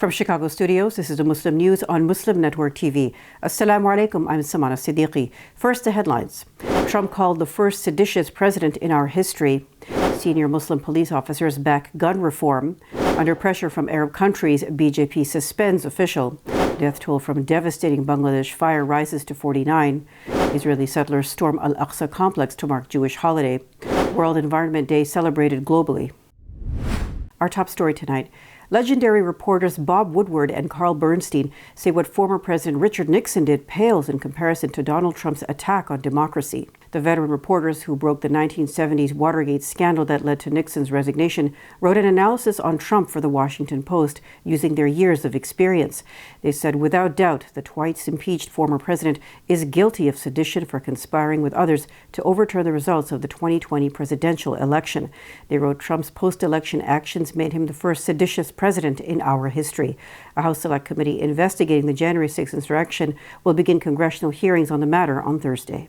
From Chicago studios, this is the Muslim News on Muslim Network TV. Assalamu alaikum, I'm Samana Siddiqui. First, the headlines. Trump called the first seditious president in our history. Senior Muslim police officers back gun reform. Under pressure from Arab countries, BJP suspends official. Death toll from devastating Bangladesh fire rises to 49. Israeli settlers storm Al-Aqsa complex to mark Jewish holiday. World Environment Day celebrated globally. Our top story tonight. Legendary reporters Bob Woodward and Carl Bernstein say what former President Richard Nixon did pales in comparison to Donald Trump's attack on democracy. The veteran reporters who broke the 1970s Watergate scandal that led to Nixon's resignation wrote an analysis on Trump for the Washington Post using their years of experience. They said, without doubt, the twice impeached former president is guilty of sedition for conspiring with others to overturn the results of the 2020 presidential election. They wrote Trump's post-election actions made him the first seditious president in our history. A House Select Committee investigating the January 6th insurrection will begin congressional hearings on the matter on Thursday.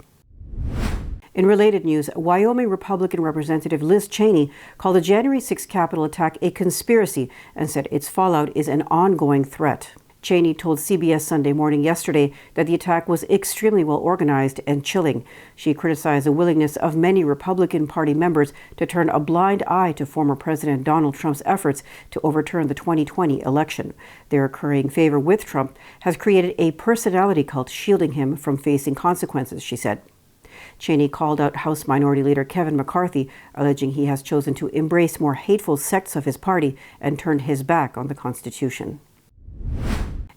In related news, Wyoming Republican Representative Liz Cheney called the January 6th Capitol attack a conspiracy and said its fallout is an ongoing threat. Cheney told CBS Sunday Morning yesterday that the attack was extremely well organized and chilling. She criticized the willingness of many Republican Party members to turn a blind eye to former President Donald Trump's efforts to overturn the 2020 election. Their currying favor with Trump has created a personality cult shielding him from facing consequences, she said. Cheney called out House Minority Leader Kevin McCarthy, alleging he has chosen to embrace more hateful sects of his party and turned his back on the Constitution.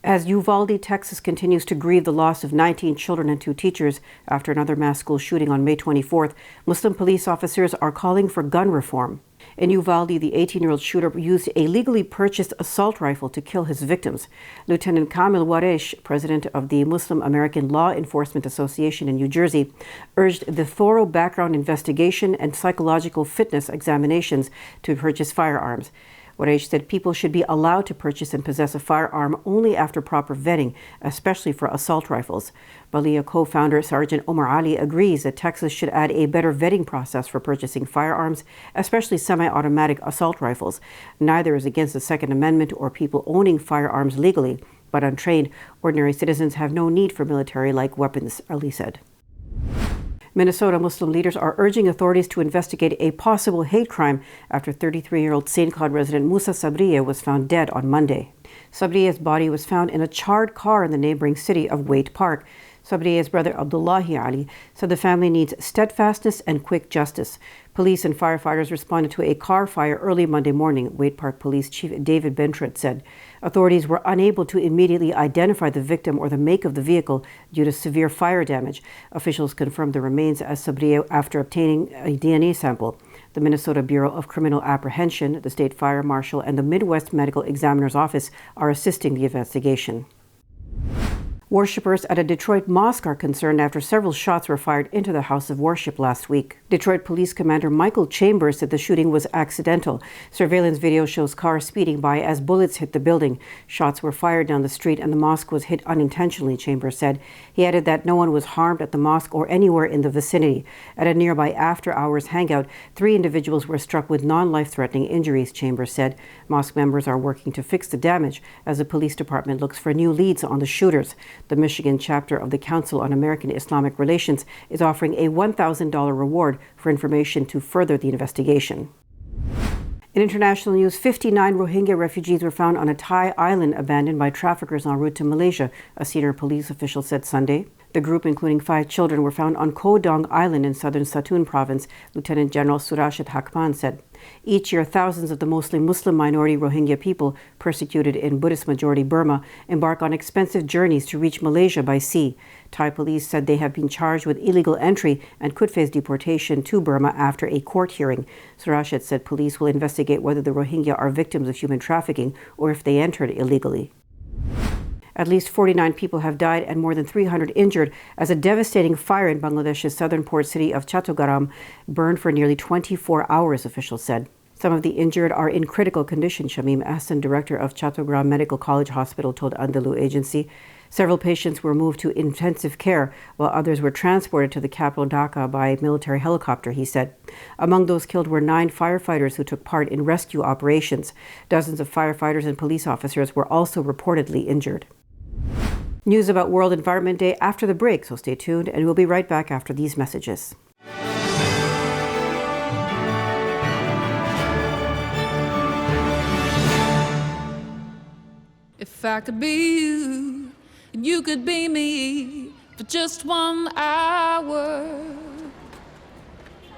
As Uvalde, Texas continues to grieve the loss of 19 children and 2 teachers after another mass school shooting on May 24th, Muslim police officers are calling for gun reform. In Uvalde, the 18-year-old shooter used a legally purchased assault rifle to kill his victims. Lieutenant Kamil Waresh, president of the Muslim American Law Enforcement Association in New Jersey, urged the thorough background investigation and psychological fitness examinations to purchase firearms. Waresh said people should be allowed to purchase and possess a firearm only after proper vetting, especially for assault rifles. Balia co-founder Sergeant Omar Ali agrees that Texas should add a better vetting process for purchasing firearms, especially semi-automatic assault rifles. Neither is against the Second Amendment or people owning firearms legally, but untrained, ordinary citizens have no need for military-like weapons, Ali said. Minnesota Muslim leaders are urging authorities to investigate a possible hate crime after 33-year-old St. Cloud resident Musa Sabriye was found dead on Monday. Sabriye's body was found in a charred car in the neighboring city of Waite Park. Sabriye's brother Abdullahi Ali said the family needs steadfastness and quick justice. Police and firefighters responded to a car fire early Monday morning, Waite Park Police Chief David Bentrett said. Authorities were unable to immediately identify the victim or the make of the vehicle due to severe fire damage. Officials confirmed the remains as Sabriye after obtaining a DNA sample. The Minnesota Bureau of Criminal Apprehension, the State Fire Marshal, and the Midwest Medical Examiner's Office are assisting the investigation. Worshippers at a Detroit mosque are concerned after several shots were fired into the house of worship last week. Detroit Police Commander Michael Chambers said the shooting was accidental. Surveillance video shows cars speeding by as bullets hit the building. Shots were fired down the street and the mosque was hit unintentionally, Chambers said. He added that no one was harmed at the mosque or anywhere in the vicinity. At a nearby after-hours hangout, 3 individuals were struck with non-life-threatening injuries, Chambers said. Mosque members are working to fix the damage as the police department looks for new leads on the shooters. The Michigan chapter of the Council on American Islamic Relations is offering a $1,000 reward for information to further the investigation. In international news, 59 Rohingya refugees were found on a Thai island abandoned by traffickers en route to Malaysia, a senior police official said Sunday. The group, including 5 children, were found on Koh Dong Island in southern Satun province, Lieutenant General Surashit Hakpan said. Each year, thousands of the mostly Muslim minority Rohingya people persecuted in Buddhist-majority Burma embark on expensive journeys to reach Malaysia by sea. Thai police said they have been charged with illegal entry and could face deportation to Burma after a court hearing. Surashit said police will investigate whether the Rohingya are victims of human trafficking or if they entered illegally. At least 49 people have died and more than 300 injured as a devastating fire in Bangladesh's southern port city of Chattogram burned for nearly 24 hours, officials said. Some of the injured are in critical condition, Shamim Ahsan, director of Chattogram Medical College Hospital, told Andalu agency. Several patients were moved to intensive care, while others were transported to the capital Dhaka by military helicopter, he said. Among those killed were 9 firefighters who took part in rescue operations. Dozens of firefighters and police officers were also reportedly injured. News about World Environment Day after the break, so stay tuned, and we'll be right back after these messages. If I could be you, and you could be me for just 1 hour.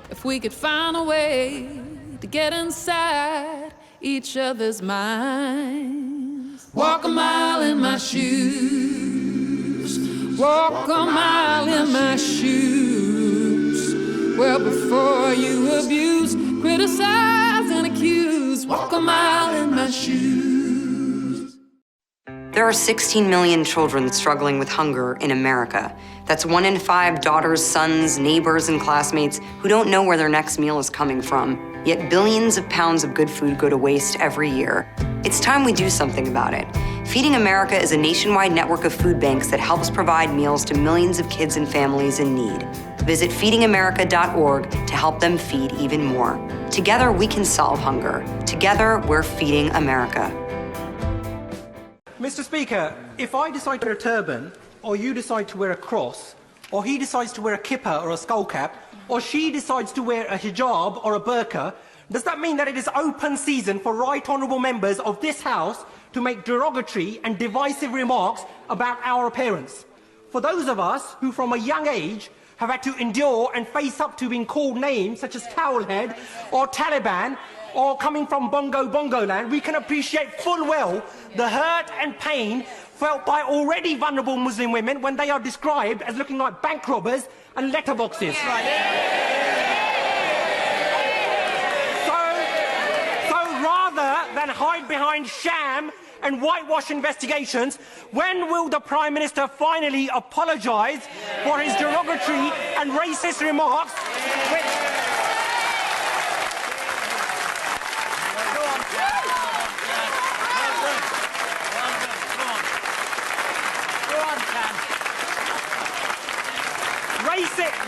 If we could find a way to get inside each other's minds. Walk a mile in my shoes. Walk a mile in my shoes. Well, before you abuse, criticize, and accuse. Walk a mile in my shoes. There are 16 million children struggling with hunger in America. That's 1 in 5 daughters, sons, neighbors, and classmates who don't know where their next meal is coming from. Yet billions of pounds of good food go to waste every year. It's time we do something about it. Feeding America is a nationwide network of food banks that helps provide meals to millions of kids and families in need. Visit feedingamerica.org to help them feed even more. Together, we can solve hunger. Together, we're feeding America. Mr. Speaker, if I decide to wear a turban, or you decide to wear a cross, or he decides to wear a kippah or a skull cap, or she decides to wear a hijab or a burqa, does that mean that it is open season for right honourable members of this House to make derogatory and divisive remarks about our appearance? For those of us who from a young age have had to endure and face up to being called names such as Towelhead or Taliban, or coming from Bongo land, we can appreciate full well the hurt and pain felt by already vulnerable Muslim women when they are described as looking like bank robbers and letterboxes. So rather than hide behind sham and whitewash investigations, when will the Prime Minister finally apologise for his derogatory and racist remarks?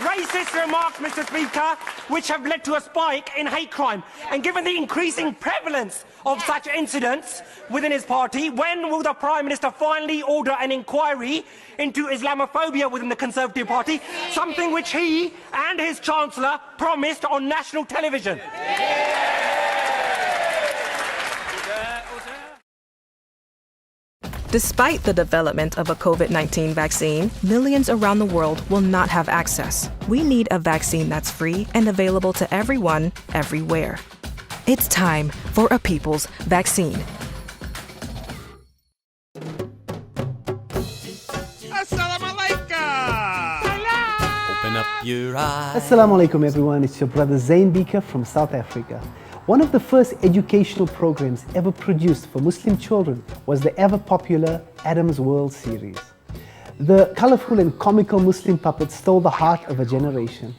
Racist remarks, Mr. Speaker, which have led to a spike in hate crime. And given the increasing prevalence of such incidents within his party, when will the Prime Minister finally order an inquiry into Islamophobia within the Conservative Party, something which he and his Chancellor promised on national television? Despite the development of a COVID-19 vaccine, millions around the world will not have access. We need a vaccine that's free and available to everyone, everywhere. It's time for a people's vaccine. Assalamu alaikum! Open up your eyes. Assalamu alaikum everyone, it's your brother Zain Bika from South Africa. One of the first educational programs ever produced for Muslim children was the ever-popular Adam's World series. The colorful and comical Muslim puppets stole the heart of a generation.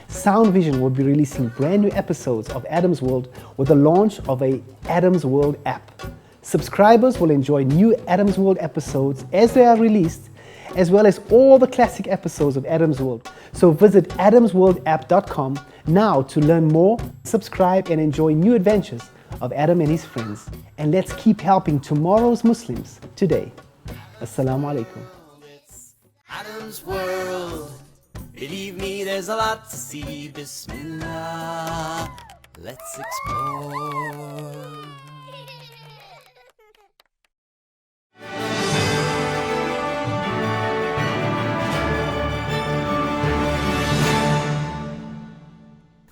Sound Vision will be releasing brand new episodes of Adam's World with the launch of a Adam's World app. Subscribers will enjoy new Adam's World episodes as they are released, as well as all the classic episodes of Adam's World. So visit adamsworldapp.com now to learn more, subscribe and enjoy new adventures of Adam and his friends. And let's keep helping tomorrow's Muslims today. Assalamu alaikum. It's Adam's World. Believe me, there's a lot to see. Bismillah. Let's explore.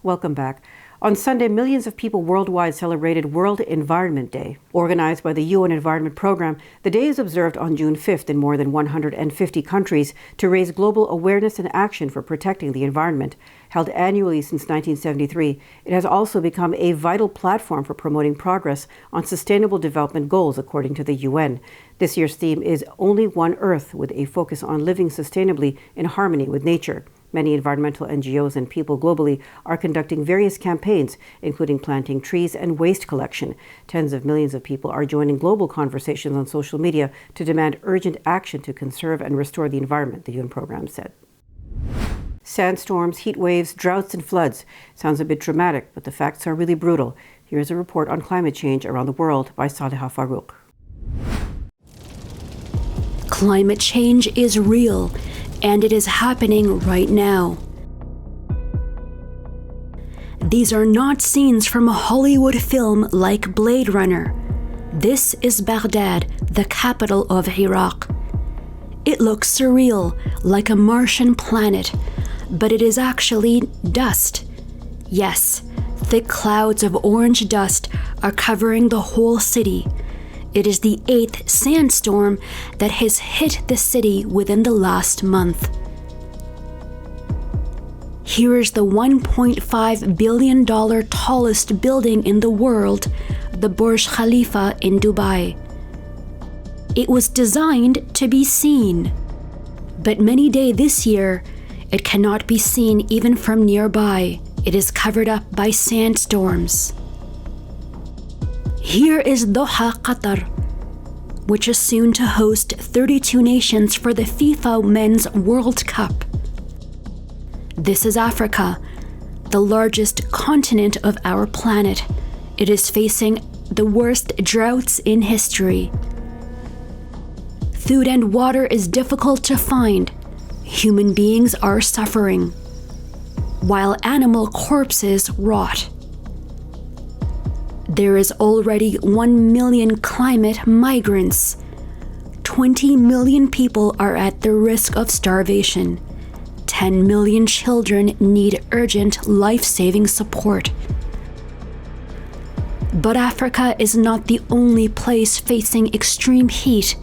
Welcome back. On Sunday, millions of people worldwide celebrated World Environment Day. Organized by the UN Environment Programme, the day is observed on June 5th in more than 150 countries to raise global awareness and action for protecting the environment. Held annually since 1973, it has also become a vital platform for promoting progress on sustainable development goals, according to the UN. This year's theme is Only One Earth, with a focus on living sustainably in harmony with nature. Many environmental NGOs and people globally are conducting various campaigns, including planting trees and waste collection. Tens of millions of people are joining global conversations on social media to demand urgent action to conserve and restore the environment, the UN program said. Sandstorms, heat waves, droughts, and floods. Sounds a bit dramatic, but the facts are really brutal. Here's a report on climate change around the world by Saleha Farouk. Climate change is real, and it is happening right now. These are not scenes from a Hollywood film like Blade Runner. This is Baghdad, the capital of Iraq. It looks surreal, like a Martian planet, but it is actually dust. Yes, thick clouds of orange dust are covering the whole city. It is the 8th sandstorm that has hit the city within the last month. Here is the $1.5 billion tallest building in the world, the Burj Khalifa in Dubai. It was designed to be seen, but many days this year, it cannot be seen even from nearby. It is covered up by sandstorms. Here is Doha, Qatar, which is soon to host 32 nations for the FIFA Men's World Cup. This is Africa, the largest continent of our planet. It is facing the worst droughts in history. Food and water is difficult to find. Human beings are suffering, while animal corpses rot. There is already 1 million climate migrants. 20 million people are at the risk of starvation. 10 million children need urgent life-saving support. But Africa is not the only place facing extreme heat.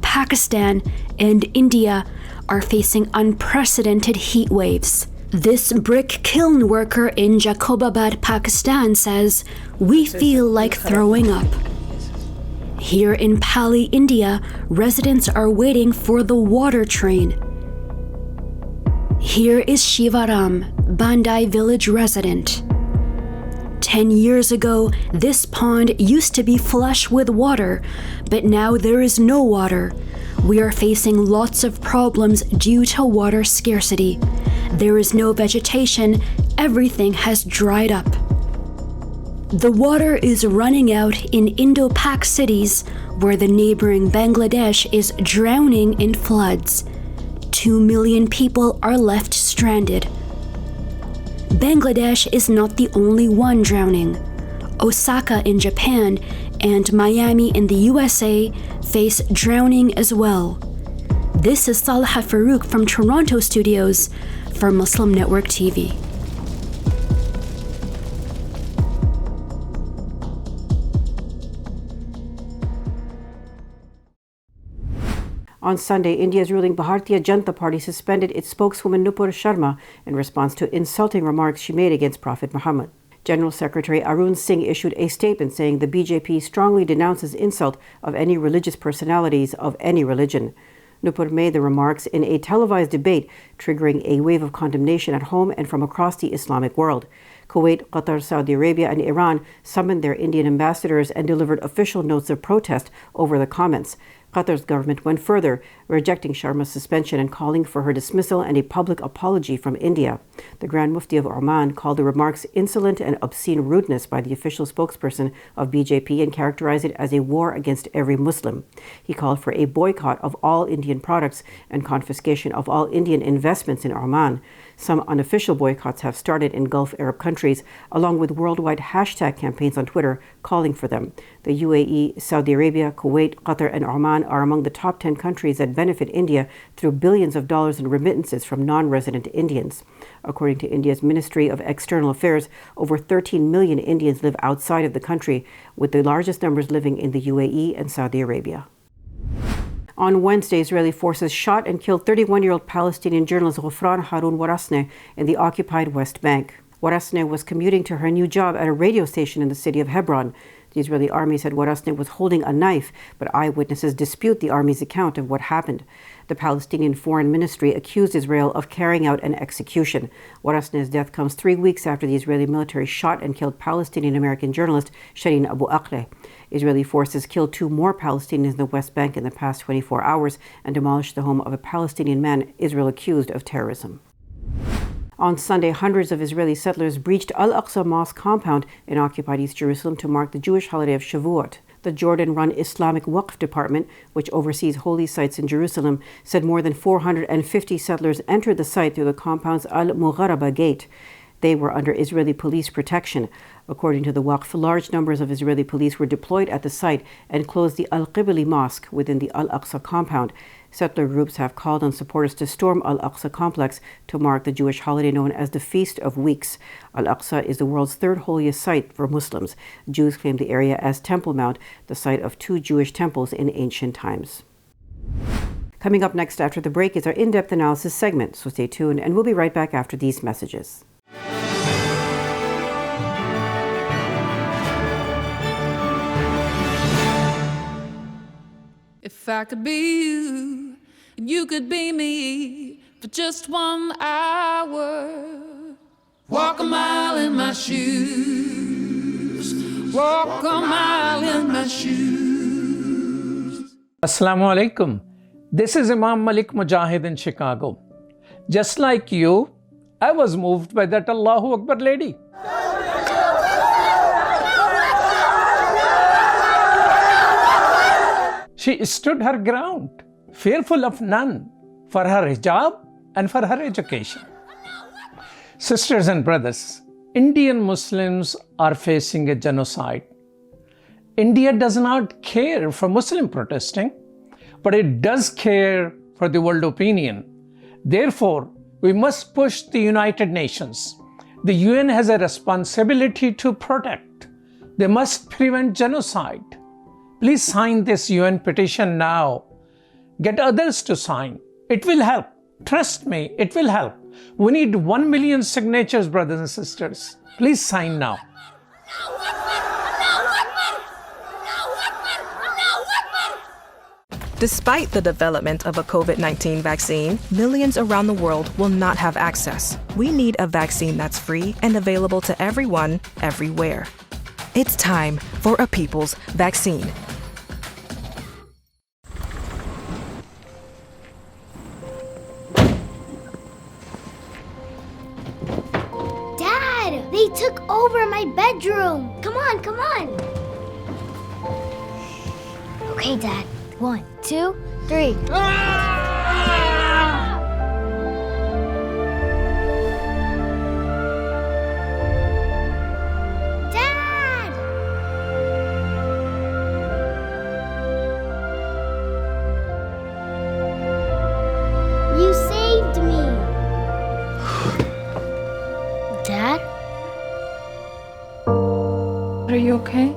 Pakistan and India are facing unprecedented heat waves. This brick kiln worker in Jacobabad, Pakistan says, "We feel like throwing up." Here in Pali, India, residents are waiting for the water train. Here is Shivaram, Bandai village resident. 10 years ago, this pond used to be flush with water, but now there is no water. We are facing lots of problems due to water scarcity. There is no vegetation, everything has dried up. The water is running out in Indo-Pak cities, where the neighboring Bangladesh is drowning in floods. 2 million people are left stranded. Bangladesh is not the only one drowning. Osaka in Japan and Miami in the USA face drowning as well. This is Saleha Farouk from Toronto studios for Muslim Network TV. On Sunday, India's ruling Bharatiya Janata Party suspended its spokeswoman Nupur Sharma in response to insulting remarks she made against Prophet Muhammad. General Secretary Arun Singh issued a statement saying the BJP strongly denounces insult of any religious personalities of any religion. Nupur made the remarks in a televised debate, triggering a wave of condemnation at home and from across the Islamic world. Kuwait, Qatar, Saudi Arabia, and Iran summoned their Indian ambassadors and delivered official notes of protest over the comments. Qatar's government went further, rejecting Sharma's suspension and calling for her dismissal and a public apology from India. The Grand Mufti of Oman called the remarks insolent and obscene rudeness by the official spokesperson of BJP and characterized it as a war against every Muslim. He called for a boycott of all Indian products and confiscation of all Indian investments in Oman. Some unofficial boycotts have started in Gulf Arab countries, along with worldwide hashtag campaigns on Twitter calling for them. The UAE, Saudi Arabia, Kuwait, Qatar, and Oman are among the top 10 countries that benefit India through billions of dollars in remittances from non-resident Indians. According to India's Ministry of External Affairs, over 13 million Indians live outside of the country, with the largest numbers living in the UAE and Saudi Arabia. On Wednesday, Israeli forces shot and killed 31-year-old Palestinian journalist Ghufran Harun Warasne in the occupied West Bank. Warasne was commuting to her new job at a radio station in the city of Hebron. The Israeli army said Warasne was holding a knife, but eyewitnesses dispute the army's account of what happened. The Palestinian Foreign Ministry accused Israel of carrying out an execution. Warasne's death comes 3 weeks after the Israeli military shot and killed Palestinian-American journalist Shireen Abu Akleh. Israeli forces killed 2 more Palestinians in the West Bank in the past 24 hours and demolished the home of a Palestinian man Israel accused of terrorism. On Sunday, hundreds of Israeli settlers breached Al-Aqsa Mosque compound in occupied East Jerusalem to mark the Jewish holiday of Shavuot. The Jordan-run Islamic Waqf Department, which oversees holy sites in Jerusalem, said more than 450 settlers entered the site through the compound's Al-Mugharaba gate. They were under Israeli police protection. According to the Waqf, large numbers of Israeli police were deployed at the site and closed the Al-Qibli Mosque within the Al-Aqsa compound. Settler groups have called on supporters to storm Al-Aqsa complex to mark the Jewish holiday known as the Feast of Weeks. Al-Aqsa is the world's 3rd holiest site for Muslims. Jews claim the area as Temple Mount, the site of 2 Jewish temples in ancient times. Coming up next after the break is our in-depth analysis segment, so stay tuned and we'll be right back after these messages. If I could be you, and you could be me for just 1 hour. Walk a mile in my shoes. Walk a mile in my shoes. Assalamu alaikum. This is Imam Malik Mujahid in Chicago. Just like you, I was moved by that Allahu Akbar lady. She stood her ground, fearful of none, for her hijab and for her education. Sisters and brothers, Indian Muslims are facing a genocide. India does not care for Muslim protesting, but it does care for the world opinion. Therefore, we must push the United Nations. The UN has a responsibility to protect. They must prevent genocide. Please sign this UN petition now. Get others to sign. It will help. Trust me, it will help. We need 1 million signatures, brothers and sisters. Please sign now. Despite the development of a COVID-19 vaccine, millions around the world will not have access. We need a vaccine that's free and available to everyone, everywhere. It's time for a people's vaccine. Dad, they took over my bedroom. Come on, come on. Okay, Dad. 1, 2, 3. Dad! You saved me. Dad? Are you okay?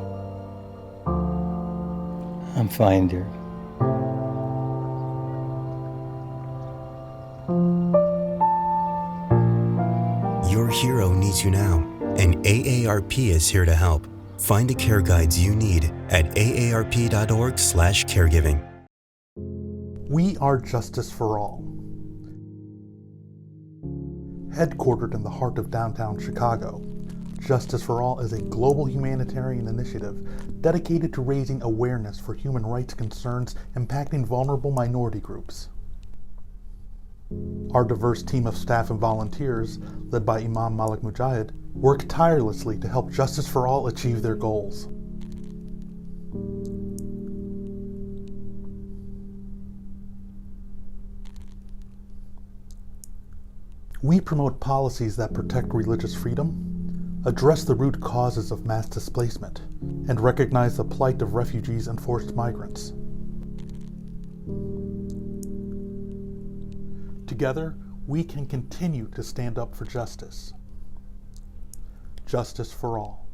I'm fine, dear. Your hero needs you now, and AARP is here to help. Find the care guides you need at aarp.org/caregiving. We are Justice for All. Headquartered in the heart of downtown Chicago, Justice for All is a global humanitarian initiative dedicated to raising awareness for human rights concerns impacting vulnerable minority groups. Our diverse team of staff and volunteers, led by Imam Malik Mujahid, work tirelessly to help Justice for All achieve their goals. We promote policies that protect religious freedom, address the root causes of mass displacement, and recognize the plight of refugees and forced migrants. Together, we can continue to stand up for justice. Justice for all.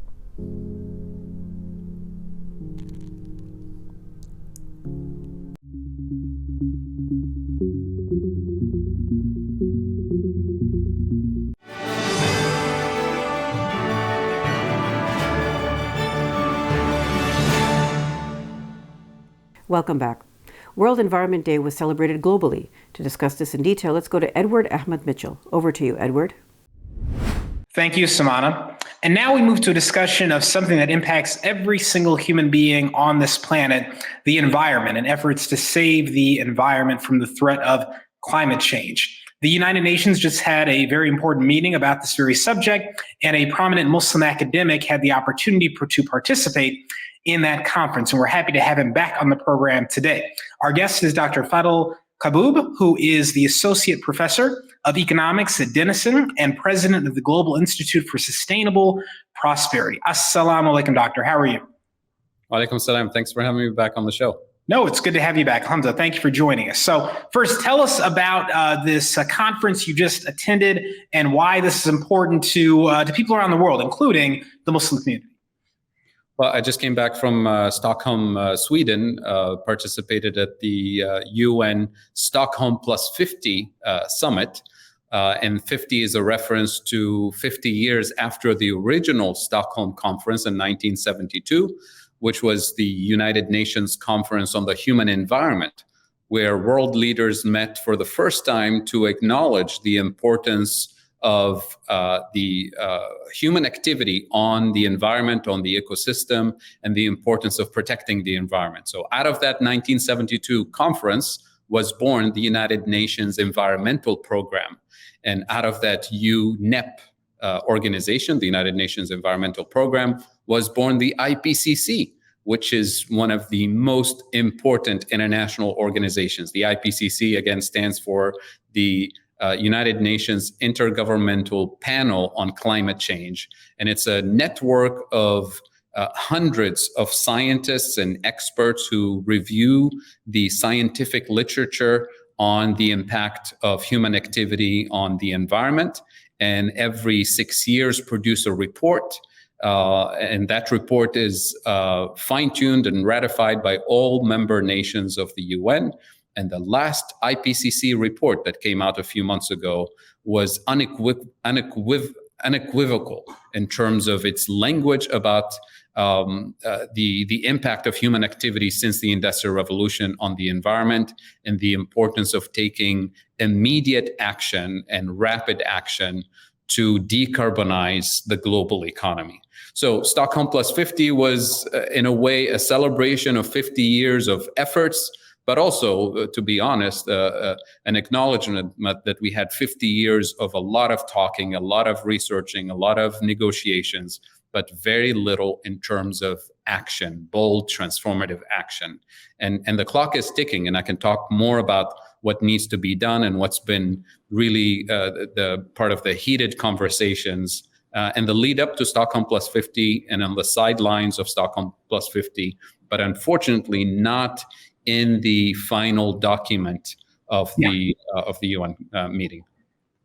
Welcome back. World Environment Day was celebrated globally. To discuss this in detail, let's go to Edward Ahmed Mitchell. Over to you, Edward. Thank you, Samana. And now we move to a discussion of something that impacts every single human being on this planet, the environment, and efforts to save the environment from the threat of climate change. The United Nations just had a very important meeting about this very subject, and a prominent Muslim academic had the opportunity to participate in that conference, and we're happy to have him back on the program today. Our guest is Dr. Fadhel Kaboub, who is the Associate Professor of Economics at Denison and President of the Global Institute for Sustainable Prosperity. Assalamu alaikum, Doctor. How are you? Wa alaikum salam. Thanks for having me back on the show. No, it's good to have you back, Hamza. Thank you for joining us. So first, tell us about this conference you just attended and why this is important to people around the world, including the Muslim community. Well, I just came back from Stockholm, Sweden, participated at the UN Stockholm Plus 50 summit. And 50 is a reference to 50 years after the original Stockholm conference in 1972, which was the United Nations Conference on the Human Environment, where world leaders met for the first time to acknowledge the importance of the human activity on the environment, on the ecosystem, and the importance of protecting the environment. So out of that 1972 conference was born the United Nations Environmental Program. And out of that UNEP organization, the United Nations Environmental Program, was born the IPCC, which is one of the most important international organizations. The IPCC, again, stands for the United Nations Intergovernmental Panel on Climate Change. And it's a network of hundreds of scientists and experts who review the scientific literature on the impact of human activity on the environment. And every 6 years produce a report. And that report is fine-tuned and ratified by all member nations of the UN. And the last IPCC report that came out a few months ago was unequivocal in terms of its language about the impact of human activity since the Industrial Revolution on the environment and the importance of taking immediate action and rapid action to decarbonize the global economy. So Stockholm Plus 50 was, in a way, a celebration of 50 years of efforts, but also, to be honest, an acknowledgement that we had 50 years of a lot of talking, a lot of researching, a lot of negotiations, but very little in terms of action, bold, transformative action. And the clock is ticking, and I can talk more about what needs to be done and what's been really the part of the heated conversations and the lead up to Stockholm Plus 50 and on the sidelines of Stockholm Plus 50, but unfortunately not in the final document of the UN meeting.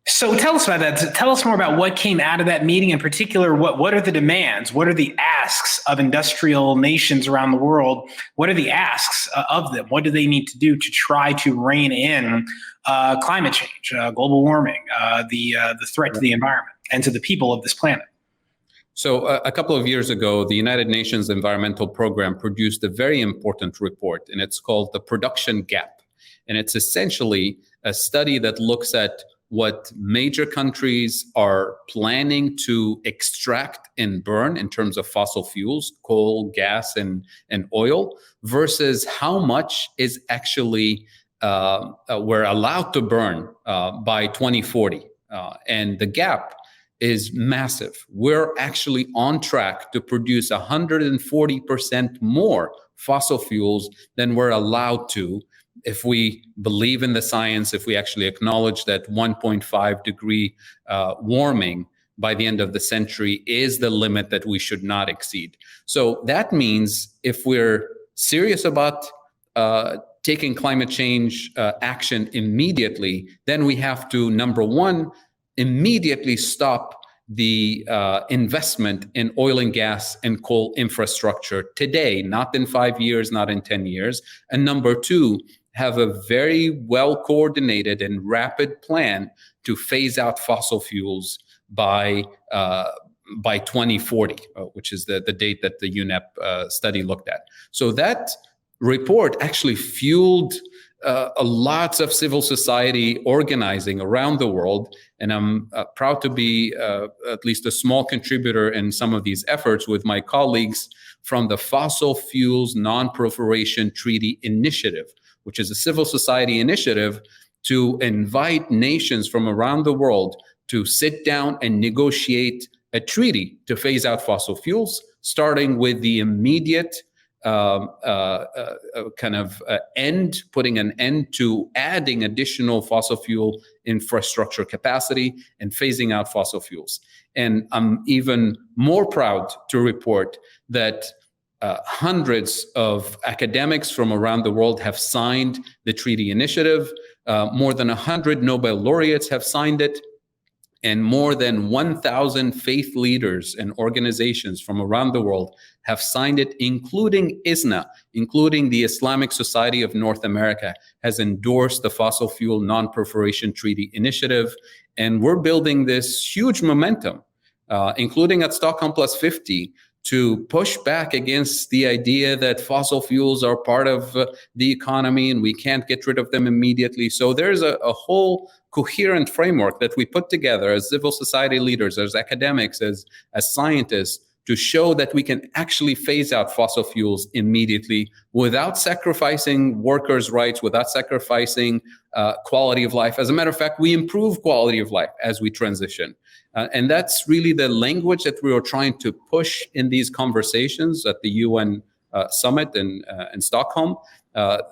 So tell us about that. Tell us more about what came out of that meeting. In particular, what are the demands? What are the asks of industrial nations around the world? What are the asks of them? What do they need to do to try to rein in climate change, global warming, the threat to the environment and to the people of this planet? So a couple of years ago, the United Nations Environmental Program produced a very important report, and it's called The Production Gap. And it's essentially a study that looks at what major countries are planning to extract and burn in terms of fossil fuels, coal, gas, and oil, versus how much is actually we're allowed to burn by 2040. And the gap is massive. We're actually on track to produce 140% more fossil fuels than we're allowed to if we believe in the science, if we actually acknowledge that 1.5 degree warming by the end of the century is the limit that we should not exceed. So that means if we're serious about taking climate change action immediately, then we have to, number one, immediately stop the investment in oil and gas and coal infrastructure today, not in 5 years, not in 10 years. And number two, have a very well coordinated and rapid plan to phase out fossil fuels by 2040, which is the date that the UNEP study looked at. So that report actually fueled lots of civil society organizing around the world. And I'm proud to be at least a small contributor in some of these efforts with my colleagues from the Fossil Fuels Non-Proliferation Treaty Initiative, which is a civil society initiative to invite nations from around the world to sit down and negotiate a treaty to phase out fossil fuels, starting with the immediate putting an end to adding additional fossil fuel infrastructure capacity and phasing out fossil fuels. And I'm even more proud to report that hundreds of academics from around the world have signed the treaty initiative. More than 100 Nobel laureates have signed it. And more than 1,000 faith leaders and organizations from around the world have signed it, including ISNA, including the Islamic Society of North America, has endorsed the Fossil Fuel Non-Proliferation Treaty Initiative. And we're building this huge momentum, including at Stockholm Plus 50, to push back against the idea that fossil fuels are part of the economy and we can't get rid of them immediately. So there's a whole coherent framework that we put together as civil society leaders, as academics, as scientists, to show that we can actually phase out fossil fuels immediately without sacrificing workers' rights, without sacrificing quality of life. As a matter of fact, we improve quality of life as we transition. And that's really the language that we are trying to push in these conversations at the UN summit in Stockholm.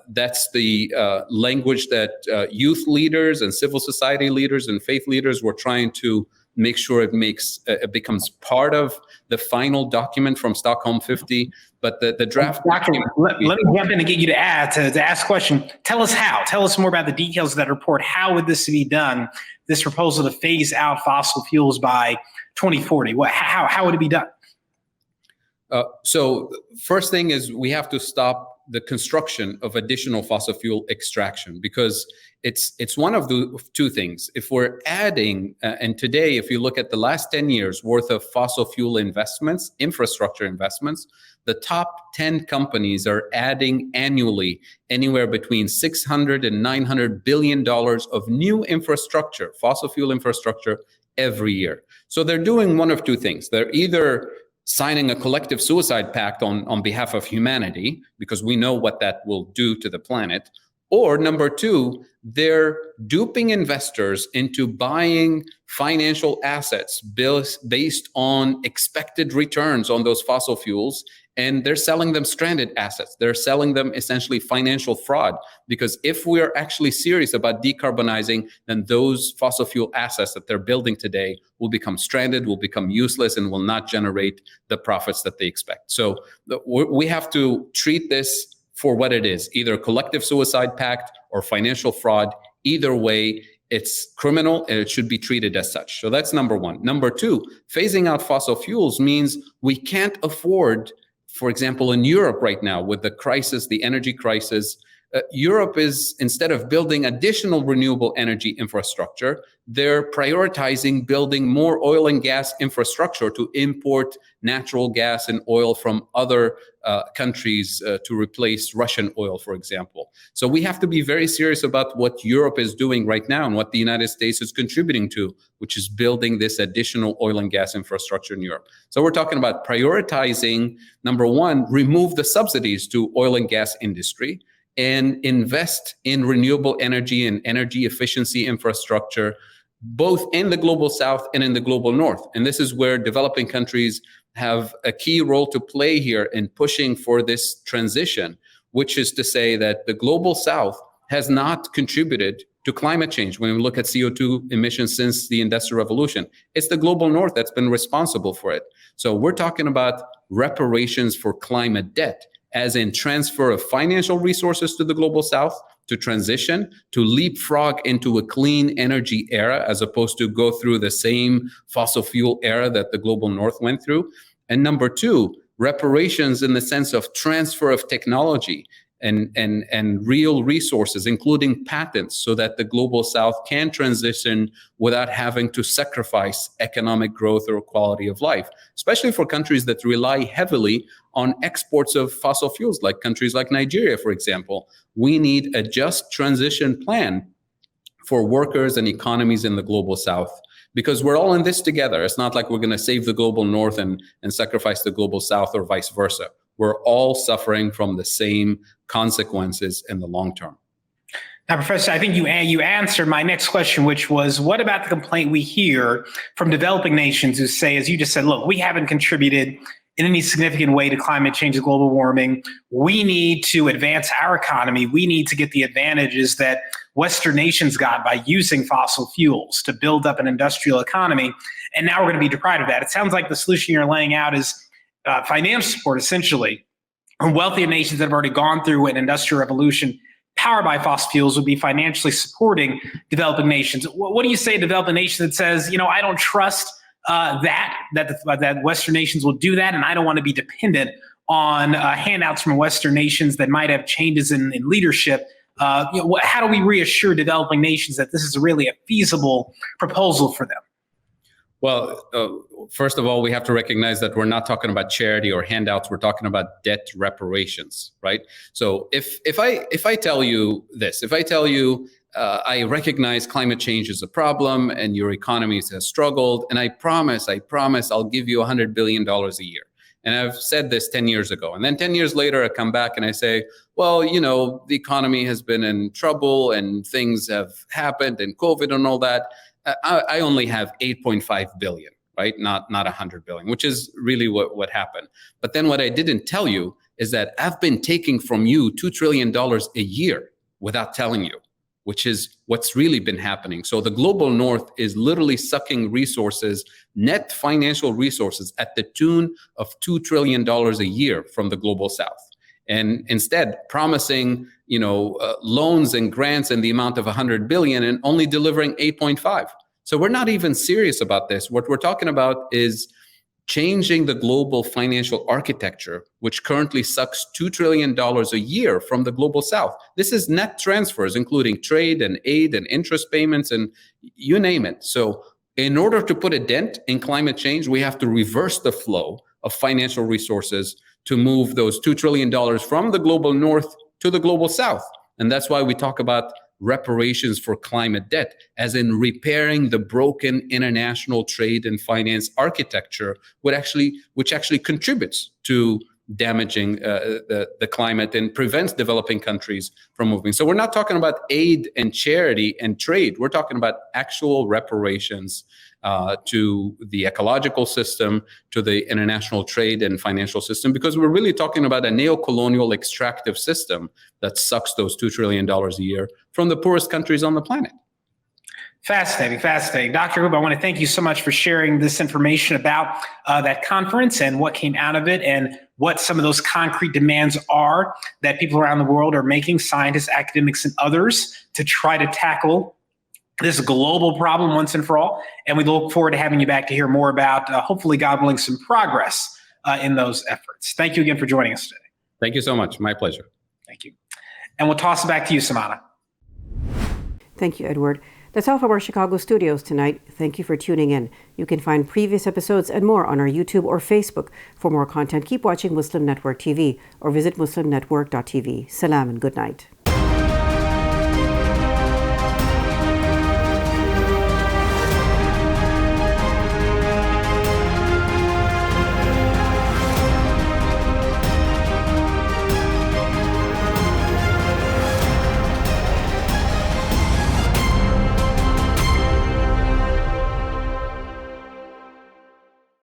That's the language that youth leaders and civil society leaders and faith leaders were trying to make sure it becomes part of the final document from Stockholm 50. But the draft document. Let me jump in and get you to ask a question. Tell us how. Tell us more about the details of that report. How would this be done? This proposal to phase out fossil fuels by 2040. How would it be done? So first thing is we have to stop the construction of additional fossil fuel extraction, because it's one of the two things. If we're adding, and today, if you look at the last 10 years worth of fossil fuel investments, infrastructure investments, the top 10 companies are adding annually anywhere between $600 and $900 billion of new infrastructure, fossil fuel infrastructure, every year. So they're doing one of two things. They're either signing a collective suicide pact on behalf of humanity, because we know what that will do to the planet. Or number two, they're duping investors into buying financial assets based on expected returns on those fossil fuels, and they're selling them stranded assets. They're selling them essentially financial fraud, because if we are actually serious about decarbonizing, then those fossil fuel assets that they're building today will become stranded, will become useless, and will not generate the profits that they expect. So we have to treat this for what it is, either a collective suicide pact or financial fraud. Either way, it's criminal and it should be treated as such. So that's number one. Number two, phasing out fossil fuels means we can't afford, for example, in Europe right now with the crisis, the energy crisis, Europe is, instead of building additional renewable energy infrastructure, they're prioritizing building more oil and gas infrastructure to import natural gas and oil from other countries to replace Russian oil, for example. So we have to be very serious about what Europe is doing right now and what the United States is contributing to, which is building this additional oil and gas infrastructure in Europe. So we're talking about prioritizing, number one, remove the subsidies to oil and gas industry, and invest in renewable energy and energy efficiency infrastructure, both in the global south and in the global north. And this is where developing countries have a key role to play here in pushing for this transition, which is to say that the global south has not contributed to climate change. When we look at CO2 emissions since the Industrial Revolution, it's the global north that's been responsible for it. So we're talking about reparations for climate debt, as in transfer of financial resources to the global south to transition, to leapfrog into a clean energy era, as opposed to go through the same fossil fuel era that the global north went through. And number two, reparations in the sense of transfer of technology and real resources, including patents, so that the global south can transition without having to sacrifice economic growth or quality of life, especially for countries that rely heavily on exports of fossil fuels, like countries like Nigeria, for example. We need a just transition plan for workers and economies in the global south, because we're all in this together. It's not like we're going to save the global north and sacrifice the global south, or vice versa. We're all suffering from the same consequences in the long term. Now, Professor, I think you answered my next question, which was, what about the complaint we hear from developing nations who say, as you just said, look, we haven't contributed in any significant way to climate change and global warming. We need to advance our economy. We need to get the advantages that Western nations got by using fossil fuels to build up an industrial economy. And now we're going to be deprived of that. It sounds like the solution you're laying out is financial support, essentially, from wealthier nations that have already gone through an industrial revolution powered by fossil fuels would be financially supporting developing nations. What do you say to developing nation that says, I don't trust that Western nations will do that, and I don't want to be dependent on handouts from Western nations that might have changes in leadership? How do we reassure developing nations that this is really a feasible proposal for them? Well, first of all, we have to recognize that we're not talking about charity or handouts. We're talking about debt reparations, right? So if I tell you this, if I tell you I recognize climate change is a problem and your economy has struggled, and I promise I'll give you $100 billion a year. And I've said this 10 years ago. And then 10 years later, I come back and I say, well, the economy has been in trouble and things have happened and COVID and all that. I only have 8.5 billion, right? Not 100 billion, which is really what happened. But then what I didn't tell you is that I've been taking from you $2 trillion a year without telling you, which is what's really been happening. So the global north is literally sucking resources, net financial resources, at the tune of $2 trillion a year from the global south. And instead promising, loans and grants in the amount of 100 billion and only delivering 8.5. So we're not even serious about this. What we're talking about is changing the global financial architecture, which currently sucks $2 trillion a year from the global south. This is net transfers, including trade and aid and interest payments and you name it. So in order to put a dent in climate change, we have to reverse the flow of financial resources to move those $2 trillion from the global north to the global south. And that's why we talk about reparations for climate debt, as in repairing the broken international trade and finance architecture, which actually contributes to damaging the climate and prevents developing countries from moving. So we're not talking about aid and charity and trade. We're talking about actual reparations to the ecological system, to the international trade and financial system, because we're really talking about a neo-colonial extractive system that sucks those $2 trillion a year from the poorest countries on the planet. Fascinating. Dr. Kaboub, I want to thank you so much for sharing this information about that conference and what came out of it and what some of those concrete demands are that people around the world are making, scientists, academics, and others, to try to tackle this global problem once and for all. And we look forward to having you back to hear more about, hopefully, God willing, some progress in those efforts. Thank you again for joining us today. Thank you so much. My pleasure. Thank you. And we'll toss it back to you, Samana. Thank you, Edward. That's all from our Chicago studios tonight. Thank you for tuning in. You can find previous episodes and more on our YouTube or Facebook. For more content, keep watching Muslim Network TV or visit muslimnetwork.tv. Salam and good night.